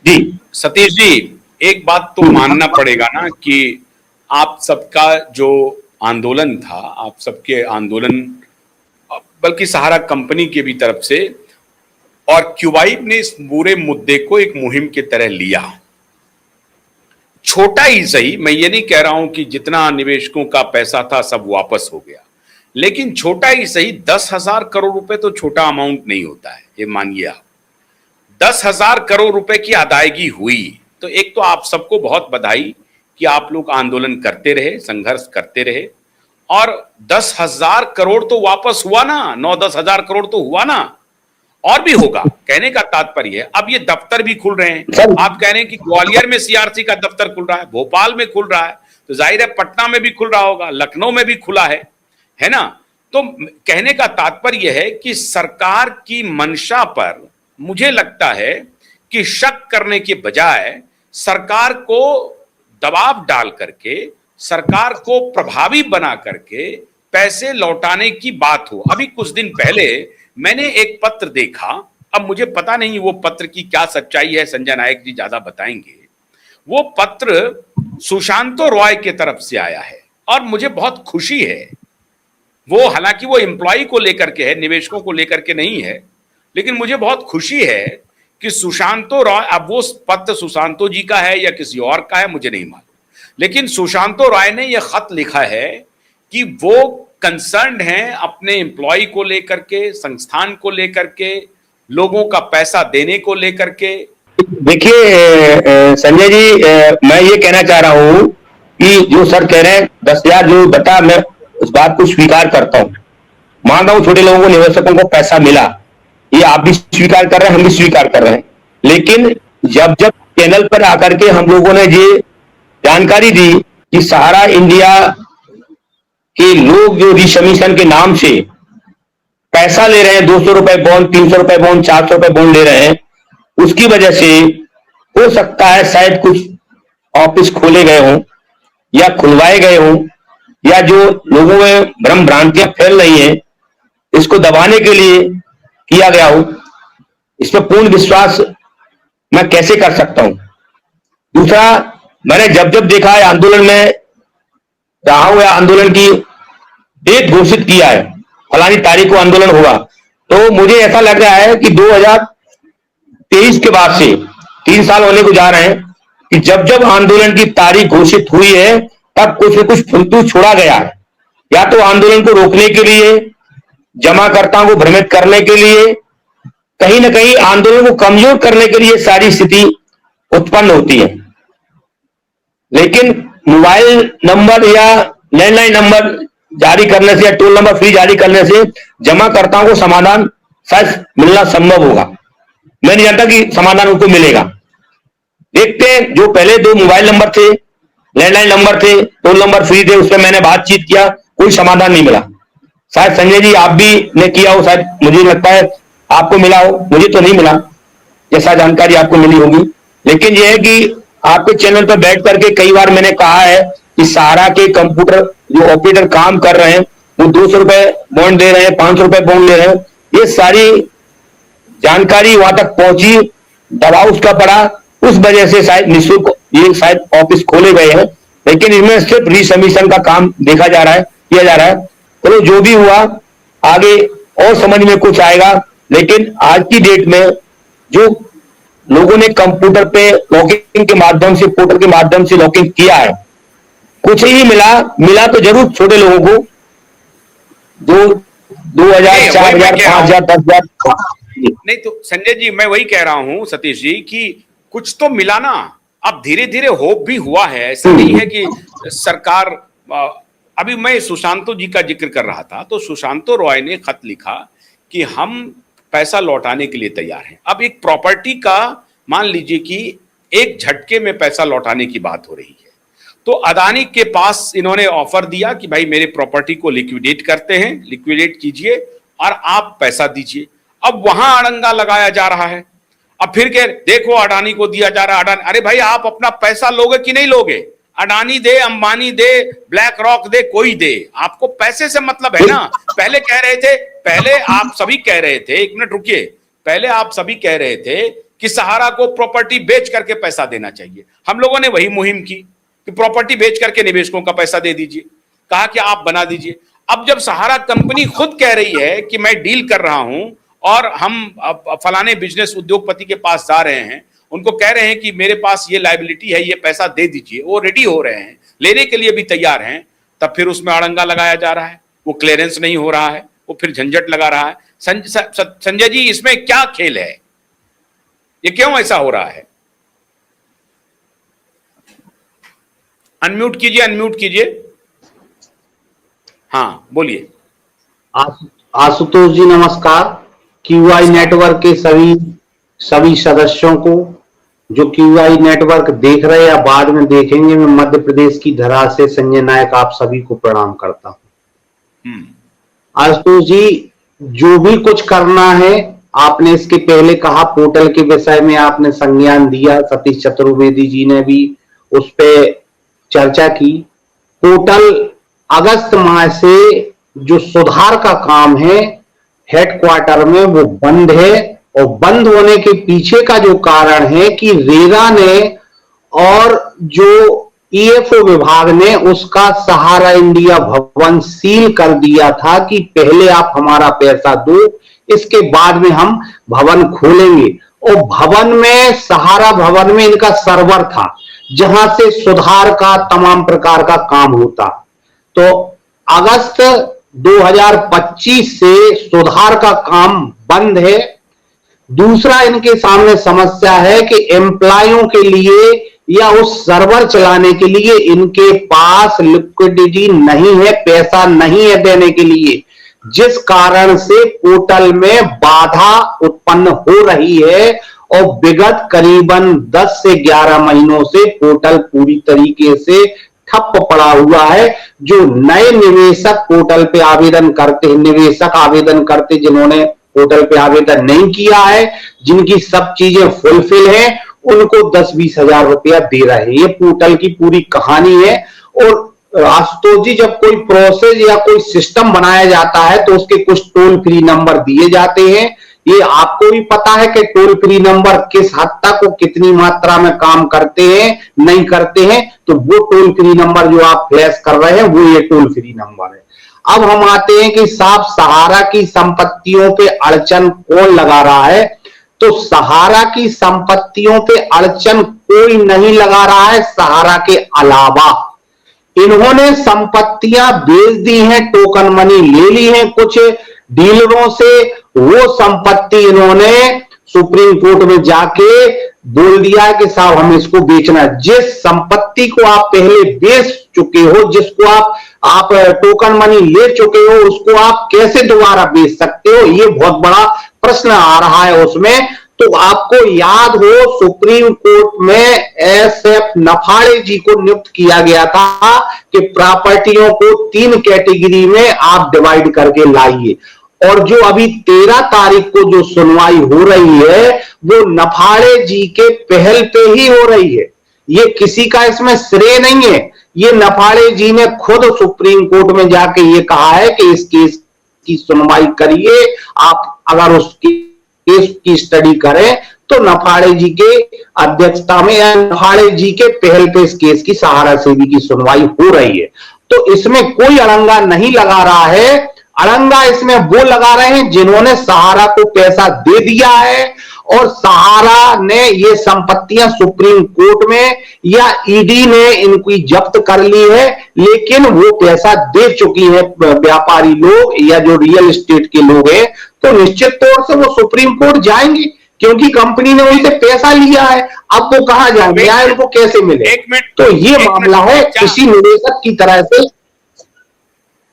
जी सतीश जी, एक बात तो मानना पड़ेगा ना कि आप सबका जो आंदोलन था, आप सबके आंदोलन, बल्कि सहारा कंपनी के भी तरफ से, और क्यूबाइब ने इस पूरे मुद्दे को एक मुहिम की तरह लिया। छोटा ही सही, मैं ये नहीं कह रहा हूं कि जितना निवेशकों का पैसा था सब वापस हो गया, लेकिन छोटा ही सही, 10,000 करोड़ रुपए तो छोटा अमाउंट नहीं होता है, ये मानिए आप। 10,000 करोड़ रुपए की अदायगी हुई, तो एक तो आप सबको बहुत बधाई कि आप लोग आंदोलन करते रहे, संघर्ष करते रहे, और 10,000 करोड़ तो वापस हुआ ना, 9-10 हजार करोड़ तो हुआ ना, और भी होगा। कहने का तात्पर्य है, अब ये दफ्तर भी खुल रहे हैं। सर। आप कह रहे हैं कि ग्वालियर में सीआरसी का दफ्तर खुल रहा है, भोपाल में खुल रहा है, तो जाहिर है पटना में भी खुल रहा होगा, लखनऊ में भी खुला है ना। तो कहने का तात्पर्य है कि सरकार की मंशा पर मुझे लगता है कि शक करने के बजाय सरकार को दबाव डाल करके, सरकार को प्रभावी बना करके पैसे लौटाने की बात हो। अभी कुछ दिन पहले मैंने एक पत्र देखा, अब मुझे पता नहीं वो पत्र की क्या सच्चाई है, संजय नायक जी ज्यादा बताएंगे। वो पत्र सुशांतो रॉय के तरफ से आया है और मुझे बहुत खुशी है। वो हालांकि वो एम्प्लॉय को लेकर के है, निवेशकों को लेकर के नहीं है, लेकिन मुझे बहुत खुशी है कि सुशांतो रॉय, अब वो पत्र सुशांतो जी का है या किसी और का है मुझे नहीं मालूम, लेकिन सुशांतो रॉय ने यह खत लिखा है कि वो कंसर्न्ड हैं अपने एम्प्लॉय को लेकर के, संस्थान को लेकर के, लोगों का पैसा देने को लेकर के। देखिए संजय जी, मैं ये कहना चाह रहा हूं कि जो सर कह रहे हैं 10,000 जो बता, मैं उस बात को स्वीकार करता हूं। मान रहा हूं छोटे लोगों को, निवेशकों को पैसा मिला, ये आप भी स्वीकार कर रहे हैं, हम भी स्वीकार कर रहे हैं। लेकिन जब जब चैनल पर आकर के हम लोगों ने ये जानकारी दी कि सहारा इंडिया के लोग जो रिसमीशन के नाम से पैसा ले रहे हैं, 200 रुपए बॉन्ड, 300 रुपए बॉन्ड, 400 रुपए बॉन्ड ले रहे हैं, उसकी वजह से हो सकता है शायद कुछ ऑफिस खोले गए हों या खुलवाए गए हों, या जो लोगों में भ्रम भ्रांतियां फैल रही हैं इसको दबाने के लिए किया गया हो। इस पर पूर्ण विश्वास मैं कैसे कर सकता हूं। दूसरा, मैंने जब जब देखा है आंदोलन में रहा हूं, या आंदोलन की डेट घोषित किया है, फलानी तारीख को आंदोलन होगा, तो मुझे ऐसा लग रहा है कि 2023 के बाद से 3 साल होने को जा रहे हैं कि जब जब आंदोलन की तारीख घोषित हुई है तब कुछ न कुछ फुलतू छोड़ा गया है, या तो आंदोलन को रोकने के लिए, जमाकर्ताओं को भ्रमित करने के लिए, कहीं ना कहीं आंदोलन को कमजोर करने के लिए सारी स्थिति उत्पन्न होती है। लेकिन मोबाइल नंबर या लैंडलाइन नंबर जारी करने से या टोल नंबर फ्री जारी करने से जमाकर्ताओं को समाधान शायद मिलना संभव होगा। मैं नहीं जानता कि समाधान उनको मिलेगा। देखते हैं, जो पहले 2 मोबाइल नंबर थे, लैंडलाइन नंबर थे, टोल नंबर फ्री थे, उस पर मैंने बातचीत किया, कोई समाधान नहीं मिला। शायद संजय जी आप भी ने किया हो, शायद मुझे लगता है आपको मिला हो, मुझे तो नहीं मिला, जैसा जानकारी आपको मिली होगी। लेकिन यह है कि आपके चैनल पर बैठ करके कई बार मैंने कहा है कि सहारा के कंप्यूटर जो ऑपरेटर काम कर रहे हैं वो 200 रुपए बॉन्ड दे रहे हैं, 500 रुपए बॉन्ड ले रहे हैं, ये सारी जानकारी वहां तक पहुंची, दबाव उसका पड़ा, उस वजह से शायद निःशुल्क ये शायद ऑफिस खोले गए हैं। लेकिन इनमें सिर्फ रिसमीशन का काम देखा जा रहा है, किया जा रहा है। चलो जो भी हुआ, आगे और समझ में कुछ आएगा। लेकिन आज की डेट में जो लोगों ने कंप्यूटर पे लॉगिंग के माध्यम से, पोर्टल के माध्यम से लॉगिंग किया है, कुछ ही मिला तो जरूर छोटे लोगों को 2,000, 4,000, 5,000, 10,000। नहीं तो संजय जी, मैं वही कह रहा हूं सतीश जी कि कुछ तो मिला ना। अब धीरे धीरे होप भी हुआ है, ऐसा नहीं है कि सरकार। अभी मैं सुशांतो जी का जिक्र कर रहा था, तो सुशांतो रॉय ने खत लिखा कि हम पैसा लौटाने के लिए तैयार हैं। अब एक प्रॉपर्टी का मान लीजिए कि एक झटके में पैसा लौटाने की बात हो रही है, तो अदानी के पास इन्होंने ऑफर दिया कि भाई मेरे प्रॉपर्टी को लिक्विडेट करते हैं, लिक्विडेट कीजिए और आप पैसा दीजिए। अब वहां अड़ंगा लगाया जा रहा है। अब फिर कह देखो अडानी को दिया जा रहा है, अडानी, अरे भाई आप अपना पैसा लोगे कि नहीं लोगे? अडानी दे, अंबानी दे, ब्लैक रॉक दे, कोई दे, आपको पैसे से मतलब है ना। पहले कह रहे थे, पहले आप सभी कह रहे थे, एक मिनट रुकिए, पहले आप सभी कह रहे थे कि सहारा को प्रॉपर्टी बेच करके पैसा देना चाहिए। हम लोगों ने वही मुहिम की कि प्रॉपर्टी बेच करके निवेशकों का पैसा दे दीजिए, कहा कि आप बना दीजिए। अब जब सहारा कंपनी खुद कह रही है कि मैं डील कर रहा हूं और हम फलाने बिजनेस उद्योगपति के पास जा रहे हैं, उनको कह रहे हैं कि मेरे पास ये लायबिलिटी है, ये पैसा दे दीजिए, वो रेडी हो रहे हैं, लेने के लिए भी तैयार हैं, तब फिर उसमें अड़ंगा लगाया जा रहा है, वो क्लियरेंस नहीं हो रहा है, वो फिर झंझट लगा रहा है। संजय जी, इसमें क्या खेल है? ये क्यों ऐसा हो रहा है? अनम्यूट कीजिए, अनम्यूट कीजिए। हाँ, बोलिए। आशुतोष जी नमस्कार। क्यूआई नेटवर्क के सभी सदस्यों को, जो क्यूआई नेटवर्क देख रहे या बाद में देखेंगे, मैं मध्य प्रदेश की धरा से संजय नायक आप सभी को प्रणाम करता हूं। आशुतोष जी, जो भी कुछ करना है, आपने इसके पहले कहा पोर्टल के विषय में आपने संज्ञान दिया, सतीश चतुर्वेदी जी ने भी उस पर चर्चा की। पोर्टल अगस्त माह से जो सुधार का काम है हेडक्वार्टर में वो बंद है, और बंद होने के पीछे का जो कारण है कि रेरा ने और जो ईएफओ विभाग ने उसका सहारा इंडिया भवन सील कर दिया था कि पहले आप हमारा पैसा दो, इसके बाद में हम भवन खोलेंगे। और भवन में, सहारा भवन में इनका सर्वर था जहां से सुधार का तमाम प्रकार का काम होता। तो अगस्त 2025 से सुधार का काम बंद है। दूसरा इनके सामने समस्या है कि एम्प्लॉयों के लिए या उस सर्वर चलाने के लिए इनके पास लिक्विडिटी नहीं है, पैसा नहीं है देने के लिए, जिस कारण से पोर्टल में बाधा उत्पन्न हो रही है। और विगत करीबन 10 से 11 महीनों से पोर्टल पूरी तरीके से ठप पड़ा हुआ है। जो नए निवेशक पोर्टल पे आवेदन करते, निवेशक आवेदन करते जिन्होंने पोर्टल पे आवेदन नहीं किया है, जिनकी सब चीजें फुलफिल हैं, उनको 10-20 हजार रुपया दे रहे हैं। ये पोर्टल की पूरी कहानी है। और आशुतोष जी, जब कोई प्रोसेस या कोई सिस्टम बनाया जाता है तो उसके कुछ टोल फ्री नंबर दिए जाते हैं। ये आपको भी पता है कि टोल फ्री नंबर किस हद तक वो कितनी मात्रा में काम करते हैं, नहीं करते हैं। तो वो टोल फ्री नंबर जो आप फ्लैश कर रहे हैं वो ये टोल फ्री नंबर है। अब हम आते हैं कि साफ सहारा की संपत्तियों पे अड़चन कौन लगा रहा है। तो सहारा की संपत्तियों पे अड़चन कोई नहीं लगा रहा है सहारा के अलावा। इन्होंने संपत्तियां बेच दी हैं, टोकन मनी ले ली है कुछ डीलरों से। वो संपत्ति इन्होंने सुप्रीम कोर्ट में जाके बोल दिया है कि साहब हमें इसको बेचना है। जिस संपत्ति को आप पहले बेच चुके हो, जिसको आप टोकन मनी ले चुके हो, उसको आप कैसे दोबारा बेच सकते हो, ये बहुत बड़ा प्रश्न आ रहा है उसमें। तो आपको याद हो, सुप्रीम कोर्ट में एसएफ नफाड़े जी को नियुक्त किया गया था कि प्रॉपर्टियों को 3 कैटेगरी में आप डिवाइड करके लाइए। और जो अभी 13 तारीख को जो सुनवाई हो रही है वो नफाड़े जी के पहल पे ही हो रही है। ये किसी का इसमें श्रेय नहीं है। ये नफाड़े जी ने खुद सुप्रीम कोर्ट में जाके ये कहा है कि इस केस की सुनवाई करिए। आप अगर उस केस की स्टडी करें तो नफाड़े जी के अध्यक्षता में या नफाड़े जी के पहल पे इस केस की सहारा सेवी की सुनवाई हो रही है। तो इसमें कोई अड़ंगा नहीं लगा रहा है। अड़ंगा इसमें वो लगा रहे हैं जिन्होंने सहारा को पैसा दे दिया है और सहारा ने ये संपत्तियां सुप्रीम कोर्ट में या ईडी ने इनकी जब्त कर ली है, लेकिन वो पैसा दे चुकी है व्यापारी लोग या जो रियल एस्टेट के लोग हैं। तो निश्चित तौर से वो सुप्रीम कोर्ट जाएंगे क्योंकि कंपनी ने वहीं से पैसा लिया है। अब वो कहां जाएंगे या उनको कैसे मिले? तो ये मामला है किसी निवेशक की तरह से